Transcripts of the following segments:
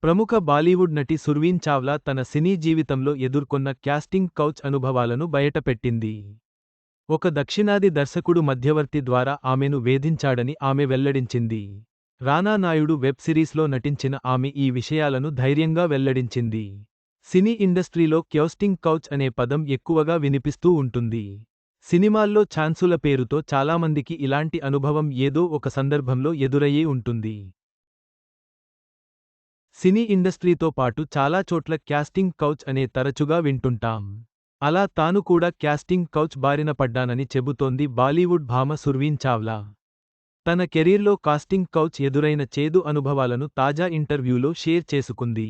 ప్రముఖ బాలీవుడ్ నటి సుర్వీన్ చావ్లా తన సినీ జీవితంలో ఎదుర్కొన్న క్యాస్టింగ్ కౌచ్ అనుభవాలను బయటపెట్టింది. ఒక దక్షిణాది దర్శకుడు మధ్యవర్తి ద్వారా ఆమెను వేధించాడని ఆమె వెల్లడించింది. రానా నాయుడు వెబ్ సిరీస్లో నటించిన ఆమె ఈ విషయాలను ధైర్యంగా వెల్లడించింది. సినీ ఇండస్ట్రీలో క్యాస్టింగ్ కౌచ్ అనే పదం ఎక్కువగా వినిపిస్తూ ఉంటుంది. సినిమాల్లో ఛాన్సుల పేరుతో చాలామందికి ఇలాంటి అనుభవం ఏదో ఒక సందర్భంలో ఎదురయ్యే ఉంటుంది. సినీ ఇండస్ట్రీతో పాటు చాలా చోట్ల క్యాస్టింగ్ కౌచ్ అనే తరచుగా వింటుంటాం. అలా తాను కూడా క్యాస్టింగ్ కౌచ్ బారిన పడ్డానని చెబుతోంది బాలీవుడ్ భామ సుర్వీన్ చావ్లా. తన కెరీర్లో కాస్టింగ్ కౌచ్ ఎదురైన చేదు అనుభవాలను తాజా ఇంటర్వ్యూలో షేర్ చేసుకుంది.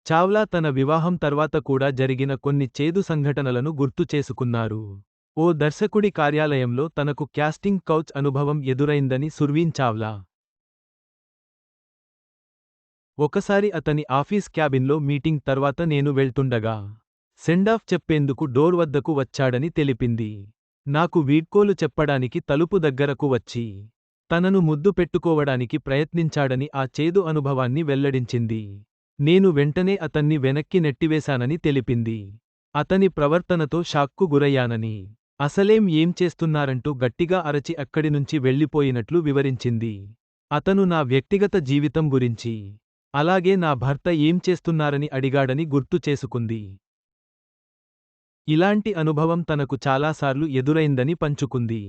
చావ్లా తన వివాహం తర్వాత కూడా జరిగిన కొన్ని చేదు సంఘటనలను గుర్తు చేసుకున్నారు. ఓ దర్శకుడి కార్యాలయంలో తనకు క్యాస్టింగ్ కౌచ్ అనుభవం ఎదురైందని సుర్వీన్ చావ్లా. ఒకసారి అతని ఆఫీస్ క్యాబిన్లో మీటింగ్ తర్వాత నేను వెళ్తుండగా సెండాఫ్ చెప్పేందుకు డోర్ వద్దకు వచ్చాడని తెలిపింది. నాకు వీడ్కోలు చెప్పడానికి తలుపు దగ్గరకు వచ్చి తనను ముద్దు పెట్టుకోవడానికి ప్రయత్నించాడని ఆ చేదు అనుభవాన్ని వెల్లడించింది. నేను వెంటనే అతన్ని వెనక్కి నెట్టివేశానని తెలిపింది. అతని ప్రవర్తనతో షాక్కు గురయ్యానని, అసలేం ఏం చేస్తున్నారంటూ గట్టిగా అరచి అక్కడి నుంచి వెళ్ళిపోయినట్లు వివరించింది. అతను నా వ్యక్తిగత జీవితం గురించి, అలాగే నా భర్త ఏం చేస్తున్నారని అడిగాడని గుర్తు చేసుకుంది. ఇలాంటి అనుభవం తనకు చాలాసార్లు ఎదురైందని పంచుకుంది.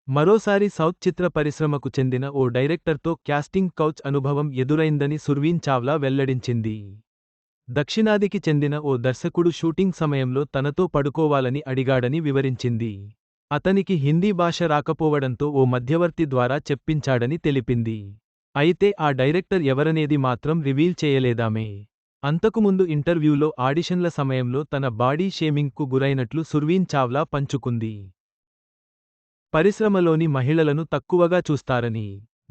మరోసారి సౌత్ చిత్ర పరిశ్రమకు చెందిన ఓ డైరెక్టర్తో క్యాస్టింగ్ కౌచ్ అనుభవం ఎదురైందని సుర్వీన్ చావ్లా వెల్లడించింది. దక్షిణాదికి చెందిన ఓ దర్శకుడు షూటింగ్ సమయంలో తనతో పడుకోవాలని అడిగాడని వివరించింది. అతనికి హిందీ భాష రాకపోవడంతో ఓ మధ్యవర్తి ద్వారా చెప్పించాడని తెలిపింది. అయితే ఆ డైరెక్టర్ ఎవరనేది మాత్రం రివీల్ చేయలేదామె. అంతకుముందు ఇంటర్వ్యూలో ఆడిషన్ల సమయంలో తన బాడీ షేమింగ్కు గురైనట్లు సుర్వీన్ చావ్లా పంచుకుంది. పరిశ్రమలోని మహిళలను తక్కువగా చూస్తారని,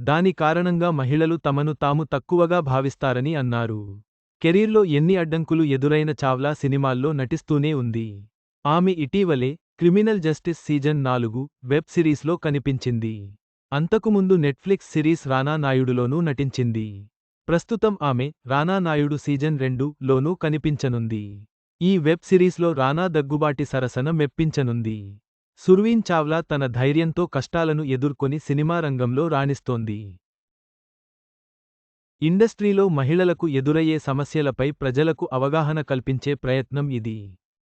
దాని కారణంగా మహిళలు తమను తాము తక్కువగా భావిస్తారని అన్నారు. కెరీర్లో ఎన్ని అడ్డంకులు ఎదురైన చావ్లా సినిమాల్లో నటిస్తూనే ఉంది. ఆమె ఇటీవలే క్రిమినల్ జస్టిస్ సీజన్ 4 వెబ్ సిరీస్లో కనిపించింది. అంతకుముందు నెట్ఫ్లిక్స్ సిరీస్ రానా నాయుడులోనూ నటించింది. ప్రస్తుతం ఆమె రానా నాయుడు సీజన్ 2లోనూ కనిపించనుంది. ఈ వెబ్ సిరీస్లో రానా దగ్గుబాటి సరసన మెప్పించనుంది. సుర్వీన్ చావ్లా తన ధైర్యంతో కష్టాలను ఎదుర్కొని సినిమా రంగంలో రాణిస్తోంది. ఇండస్ట్రీలో మహిళలకు ఎదురయ్యే సమస్యలపై ప్రజలకు అవగాహన కల్పించే ప్రయత్నం ఇది.